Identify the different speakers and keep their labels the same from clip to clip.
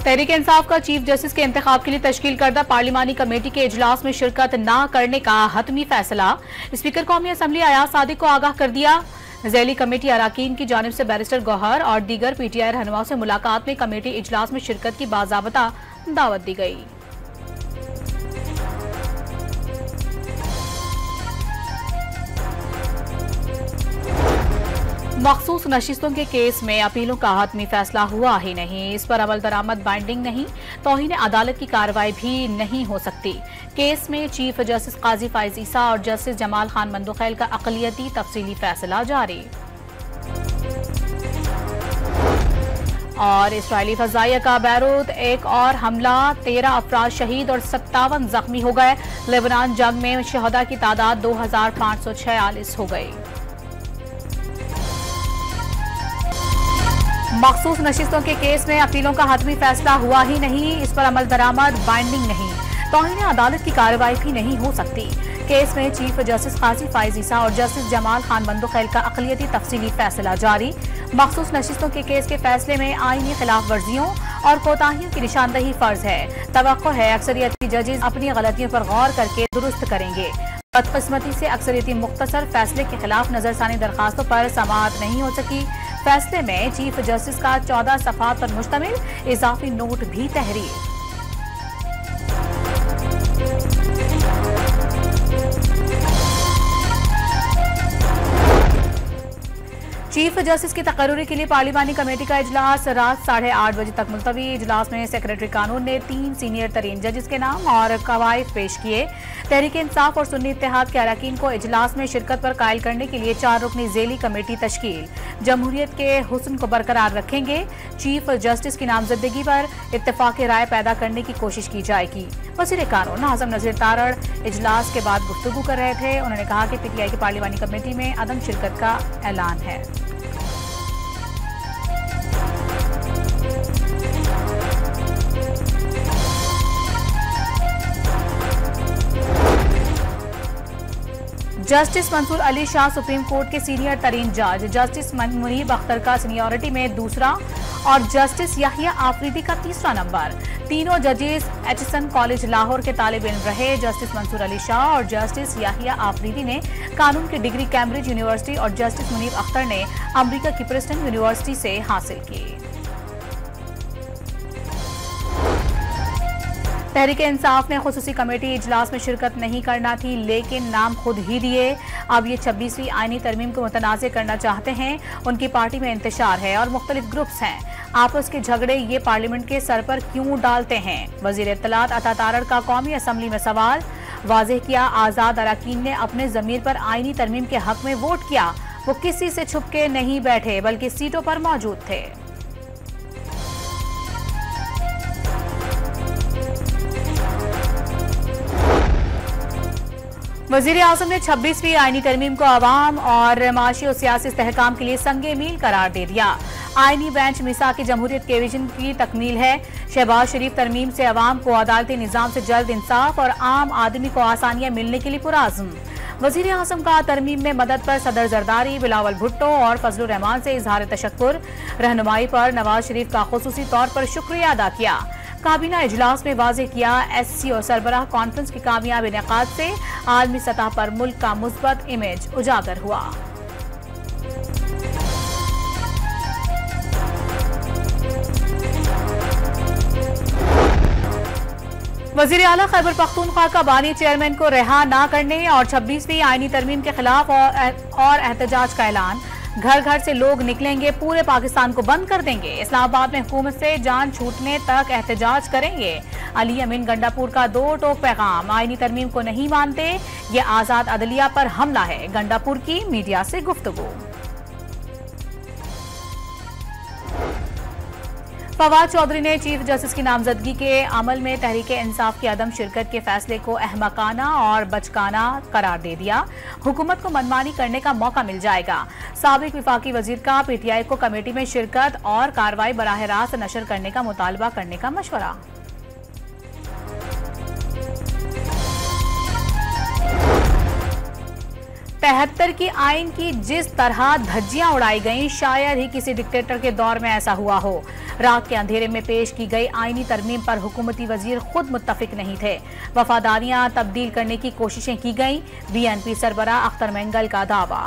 Speaker 1: तहरीक इंसाफ का chief justice के इंतखाब के लिए तश्कील करदा पार्लिमानी कमेटी के इजलास में शिरकत न करने का हतमी फैसला। स्पीकर कौमी असम्बली अयाज सादिक को आगाह कर दिया। ज़ैली कमेटी अराकीन की जानिब से बैरिस्टर गौहर और दीगर पीटीआई रहनुमाओं से मुलाकात में कमेटी इजलास में शिरकत की बाज़ाबता दावत दी गई। मखसूस नशिस्तों के केस में अपीलों का हतमी फैसला हुआ ही नहीं। इस पर अमल दरामद बाइंडिंग नहीं, तौहीन अदालत की कार्रवाई भी नहीं हो सकती। केस में चीफ जस्टिस काजी फाइज ईसा और जस्टिस जमाल खान मंदोखैल का अक़लियती तफसीली फैसला जारी। और इसराइली फजाइया का बैरूत एक और हमला, 13 अफराद शहीद और 57 जख्मी हो गए। लेबनान जंग में शहदा की तादाद 2546 हो गई। मखसूस नशिस्तों के केस में अपीलों का हतमी फैसला हुआ ही नहीं। इस पर अमल दरामद बाइंडिंग नहीं, तौहीन अदालत की कार्रवाई भी नहीं हो सकती। केस में चीफ जस्टिस काजी फाइज ईसा और जस्टिस जमाल खान मंदोखैल का अक़लियती तफसीली फैसला जारी। मखसूस नशिस्तों के केस के फैसले में आईनी खिलाफ वर्जियों और कोताहियों की निशानदही फर्ज है। तवक्को है अक्सरियती जजेस अपनी गलतियों पर गौर करके दुरुस्त करेंगे। बदकिस्मती से अक्सरियती मुख्तसर फैसले के खिलाफ नजरसानी दरखास्तों पर समाअत नहीं हो सकी। फैसले में चीफ जस्टिस का 14 सफ़हात पर मुश्तमिल इजाफी नोट भी तहरीर। चीफ जस्टिस की तकर्रुरी के लिए पार्लिमानी कमेटी का इजलास रात 8:30 बजे तक मुलतवी। इजलास में सेक्रेटरी कानून ने 3 सीनियर तरीन जजेस के नाम और कवायद पेश किए। तहरीक इंसाफ और सुन्नी इत्तेहाद के अरकान को इजलास में शिरकत पर कायल करने के लिए 4 रुकनी ज़ैली कमेटी तश्कील। जमहूरियत के हुस्न को बरकरार रखेंगे। चीफ जस्टिस की नामजदगी पर इत्तेफाक़ राय पैदा करने की कोशिश की जाएगी। वज़ीर कानून आज़म नज़ीर तारड़ इजलास के बाद गुफ्तगू कर रहे थे। उन्होंने कहा कि पीटीआई की पार्लिमानी कमेटी में अदम शिरकत का ऐलान है। Justice Mansoor Ali Shah supreme court के सीनियर तरीन जज, जस्टिस मुनीब अख्तर का सीनियरिटी में दूसरा और जस्टिस याहिया आफरीदी का तीसरा नंबर। तीनों जजेस एचसन कॉलेज लाहौर के तालिब इल्म रहे। जस्टिस मंसूर अली शाह और जस्टिस याहिया आफरीदी ने कानून की डिग्री कैम्ब्रिज यूनिवर्सिटी और जस्टिस मुनीब अख्तर ने अमरीका की प्रिंसटन यूनिवर्सिटी से हासिल की। तहरीक इंसाफ ने खुसूसी कमेटी इजलास में शिरकत नहीं करना थी, लेकिन नाम खुद ही दिए। अब ये 26वीं आईनी तरमीम को मुतनाज़ करना चाहते हैं। उनकी पार्टी में इंतशार है और मुख्तलिफ ग्रुप्स हैं। आपस के झगड़े ये पार्लियामेंट के सर पर क्यों डालते हैं? वज़ीर इत्तलात अता तारड़ का कौमी असम्बली में सवाल। वाज़ेह किया, आज़ाद अरकान ने अपने ज़मीर पर आईनी तरमीम के हक में वोट किया। वो किसी से छुप के नहीं बैठे बल्कि सीटों पर मौजूद थे। वज़ीर आज़म ने 26वीं आईनी तरमीम को अवाम और माशी और सियासी इस्तेहकाम के लिए संगे मील करार दे दिया। आईनी बेंच मिसाक़ जमहूरियत के विजन की तकमील है। शहबाज शरीफ तरमीम से अवाम को अदालती निज़ाम से जल्द इंसाफ और आम आदमी को आसानियाँ मिलने के लिए पुराज़्म। वज़ीर आज़म का तरमीम में मदद पर सदर जरदारी, बिलावल भुट्टो और फजलुर रहमान से इजहार तशक्कुर। रहनुमाई पर नवाज शरीफ का खुसूसी तौर पर शुक्रिया अदा किया। काबीना इजलास में वाज़ेह किया, एससी और सरबराह कॉन्फ्रेंस की कामयाब इनेकाद से आलमी सतह पर मुल्क का मुस्बत इमेज उजागर हुआ। वज़ीर आला खैबर पख्तूनख्वा का बानी चेयरमैन को रिहा न करने और 26वीं आईनी तरमीम के खिलाफ और एहतजाज का ऐलान। घर घर से लोग निकलेंगे, पूरे पाकिस्तान को बंद कर देंगे। इस्लामाबाद में हुकूमत से जान छूटने तक एहतजाज करेंगे। अली अमीन गंडापुर का 2 टोक पैगाम। आईनी तरमीम को नहीं मानते, ये आजाद अदलिया पर हमला है। गंडापुर की मीडिया से गुफ्तगू। फवाद चौधरी ने चीफ जस्टिस की नामजदगी के अमल में तहरीक इंसाफ की अदम शिरकत के फैसले को अहमकाना और बचकाना करार दे दिया। हुकूमत को मनमानी करने का मौका मिल जाएगा। साबिक विफाकी वजीर का पीटीआई को कमेटी में शिरकत और कार्रवाई बराह रास्त नशर करने का मुतालबा करने का मशवरा। 73 की आइन की जिस तरह धज्जियां उड़ाई गईं, शायद ही किसी डिक्टेटर के दौर में ऐसा हुआ हो। रात के अंधेरे में पेश की गई आईनी तरमीम पर हुकूमती वजीर खुद मुत्तफिक नहीं थे। वफादारियां तब्दील करने की कोशिशें की गईं। बीएनपी सरबराह अख्तर मेंगल का दावा।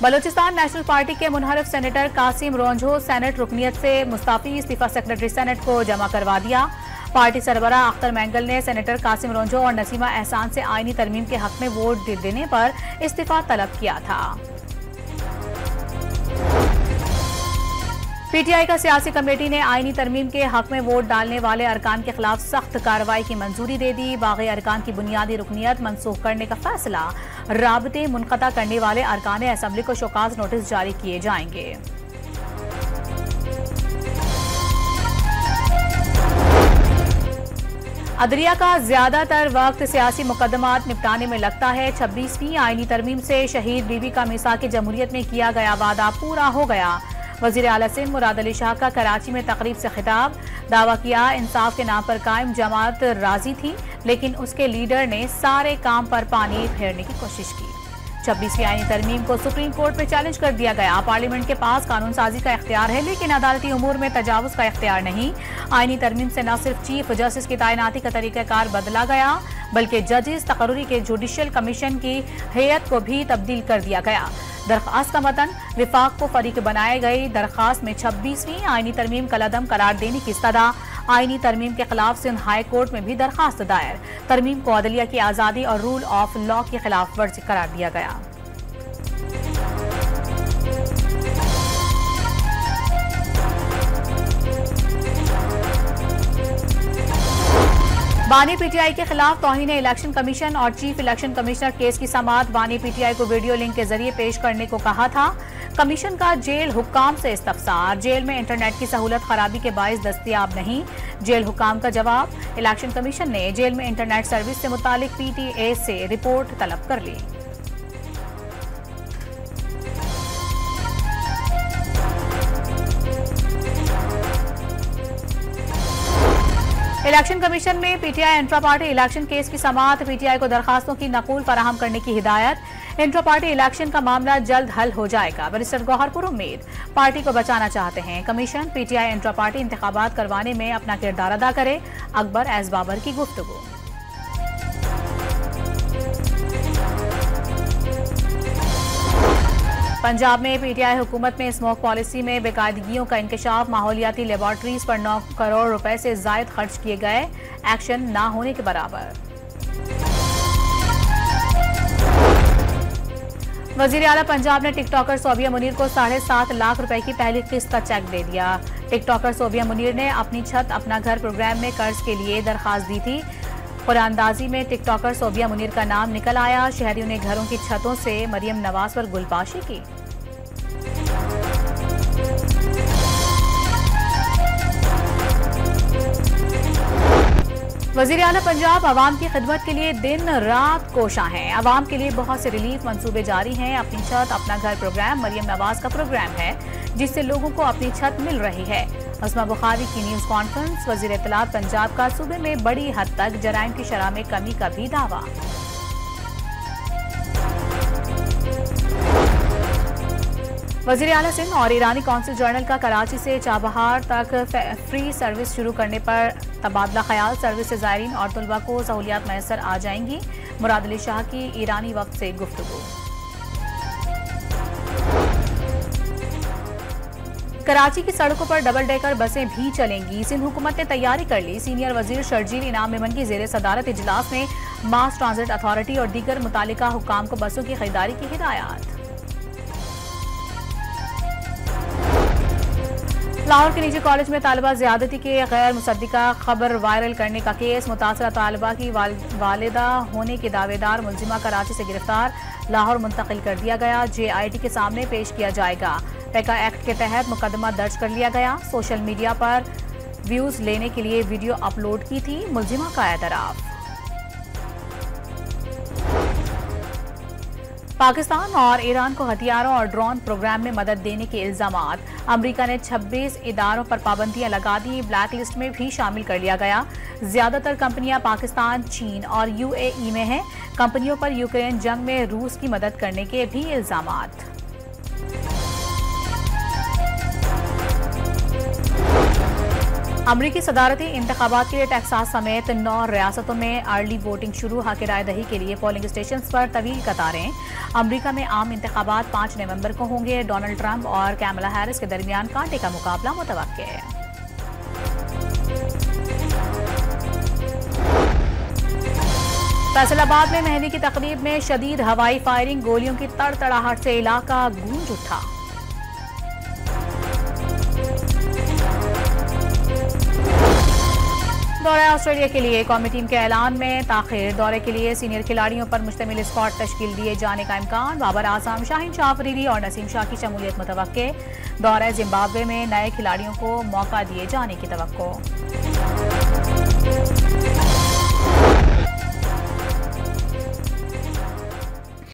Speaker 1: बलूचिस्तान नेशनल पार्टी के मुनहरिफ सेनेटर कासिम रोंझो सेनेट रुकनियत से मुस्ताफी, इस्तीफा सेक्रेटरी सेनेट को जमा करवा दिया। पार्टी सरबराह अख्तर मेंगल ने सेनेटर कासिम रोंझो और नसीमा एहसान से आईनी तरमीम के हक में वोट देने पर इस्तीफा तलब किया था। पीटीआई का सियासी कमेटी ने आईनी तरमीम के हक में वोट डालने वाले अरकान के खिलाफ सख्त कार्रवाई की मंजूरी दे दी। बागी अरकान की बुनियादी रुकनियत मनसूख करने का फैसला, राबते मुनक़ता करने वाले अरकान असम्बली को शोकाज नोटिस जारी किए जाएंगे। अदलिया का ज्यादातर वक्त सियासी मुकदमात निपटाने में लगता है। 26वीं आईनी तरमीम से शहीद बीबी का मिसाक जमहूरियत में किया गया वादा पूरा हो गया। वजीर आला सिंध मुराद अली शाह का कराची में तकरीब से खिताब, दावा किया इंसाफ के नाम पर कायम जमात राजी थी, लेकिन उसके लीडर ने सारे काम पर पानी फेरने की कोशिश की। 26वीं आईनी तरमीम को सुप्रीम कोर्ट में चैलेंज कर दिया गया। पार्लियामेंट के पास कानून साजी का इख्तियार है, लेकिन अदालती उमूर में तजावुज का इख्तियार नहीं। आईनी तरमीम से न सिर्फ चीफ जस्टिस की तैनाती का तरीक़ाकार बदला गया, बल्कि जजेस तकर्री के जुडिशल कमीशन की हैयत को भी तब्दील कर दिया गया। दरख्वास्त का मतन विफाक को फरीक बनाए गई दरख्वास्त में 26वीं आईनी तरमीम कलअदम करार देने की इस्तदा। आईनी तरमीम के खिलाफ सिंध हाई कोर्ट में भी दरखास्त दायर। तरमीम को अदलिया की आज़ादी और रूल ऑफ लॉ की खिलाफ वर्जी करार दिया गया। बानी पीटीआई के खिलाफ तौहीन इलेक्शन कमीशन और चीफ इलेक्शन कमिश्नर केस की समाअत बानी पीटीआई को वीडियो लिंक के जरिए पेश करने को कहा था। कमीशन का जेल हुक्काम से इस्तफसार, जेल में इंटरनेट की सहूलत खराबी के बाइस दस्तयाब नहीं। जेल हुक्काम का जवाब, इलेक्शन कमीशन ने जेल में इंटरनेट सर्विस से मुतालिक पीटीए से रिपोर्ट तलब कर ली। इलेक्शन कमीशन में PTI intra party election case की समाअत, पीटीआई को दरखास्तों की नकूल फराहम करने की हिदायत। इंट्रा पार्टी इलेक्शन का मामला जल्द हल हो जाएगा, बैरिस्टर गौहरपुर उम्मीद। पार्टी को बचाना चाहते हैं कमीशन, पीटीआई इंट्रा पार्टी इंतखाबात करवाने में अपना किरदार अदा करे। अकबर एस बाबर की गुफ्तगू। पंजाब में पीटीआई हुकूमत में स्मोक पॉलिसी में बेकायदगियों का इंकशाफ, माहौलियाती लेबॉर्ट्रीज पर 9 करोड़ रुपए से जायद खर्च किए गए, एक्शन ना होने के बराबर। वजीर आला पंजाब ने टिकटॉकर सोबिया मुनीर को 7.5 लाख रुपए की पहली किस्त का चेक दे दिया। टिकटॉकर सोबिया मुनीर ने अपनी छत अपना घर प्रोग्राम में कर्ज के लिए दरखास्त दी थी। कुरानंदाजी में टिकटॉकर सोबिया मुनीर का नाम निकल आया। शहरियों ने घरों की छतों से मरियम नवाज पर गुलबाशी की। वजीर आला पंजाब अवाम की खिदमत के लिए दिन रात कोशां हैं। अवाम के लिए बहुत से रिलीफ मंसूबे जारी हैं। अपनी छत अपना घर प्रोग्राम मरियम नवाज का प्रोग्राम है, जिससे लोगों को अपनी छत मिल रही है। अस्मा बुखारी की न्यूज कॉन्फ्रेंस। वजीर इत्तलात पंजाब का सूबे में बड़ी हद तक जराइम की शरह में कमी का भी दावा। वजीर आला सिंध और ईरानी कौंसिल जनरल का कराची से चाबहार तक फ्री सर्विस शुरू करने पर तबादला ख्याल। सर्विस से ज़ायरीन और तुलबा को सहूलियात मैसर आ जाएंगी। मुराद अली शाह की ईरानी वक्त से गुफ्तगू। कराची की सड़कों पर डबल डेकर बसें भी चलेंगी। सिंध हुकूमत ने तैयारी कर ली। सीनियर वजीर शर्जील इनाम मेमन की जेर सदारत इजलास में मास ट्रांजिट अथॉरिटी और दीगर मुतालिका हुक्काम को बसों की खरीदारी की हिदायत। लाहौर के निजी कॉलेज में तालिबा ज़्यादती के गैर मुसद्दिका खबर वायरल करने का केस। मुतासरा तालिबा की वालिदा होने के दावेदार मुलजिमा कराची से गिरफ्तार, लाहौर मुंतकिल कर दिया गया। JIT के सामने पेश किया जाएगा। पैका एक्ट के तहत मुकदमा दर्ज कर लिया गया। सोशल मीडिया पर व्यूज लेने के लिए वीडियो अपलोड की थी, मुलजिमा का एतराफ। पाकिस्तान और ईरान को हथियारों और ड्रोन प्रोग्राम में मदद देने के इल्जामात। अमेरिका ने 26 इदारों पर पाबंदियां लगा दी, ब्लैक लिस्ट में भी शामिल कर लिया गया। ज्यादातर कंपनियां पाकिस्तान, चीन और यूएई में हैं। कंपनियों पर यूक्रेन जंग में रूस की मदद करने के भी इल्जामात। अमरीकी सदारती इंतखाबात के लिए टेक्सास समेत 9 रियासतों में अर्ली वोटिंग शुरू। हक राय दही के लिए पोलिंग स्टेशन पर तवील कतारें। अमरीका में आम इंतखाबात 5 नवंबर को होंगे। डोनाल्ड ट्रंप और कैमला हैरिस के दरमियान कांटे का मुकाबला मुतवक्के है। फैसलाबाद में मेहंदी की तकरीब में शदीद हवाई फायरिंग, गोलियों की तड़तड़ाहट से इलाका गूंज उठा। दौरे ऑस्ट्रेलिया के लिए कौमी टीम के ऐलान में ताखिर। दौरे के लिए सीनियर खिलाड़ियों पर मुश्तमिल स्क्वाड तश्कील दिए जाने का इम्कान। बाबर आजम, शाहीन शाह अफरीदी और नसीम शाह की शमूलियत मुतवक्के। दौरे जिम्बाब्वे में नए खिलाड़ियों को मौका दिए जाने की तवक्को।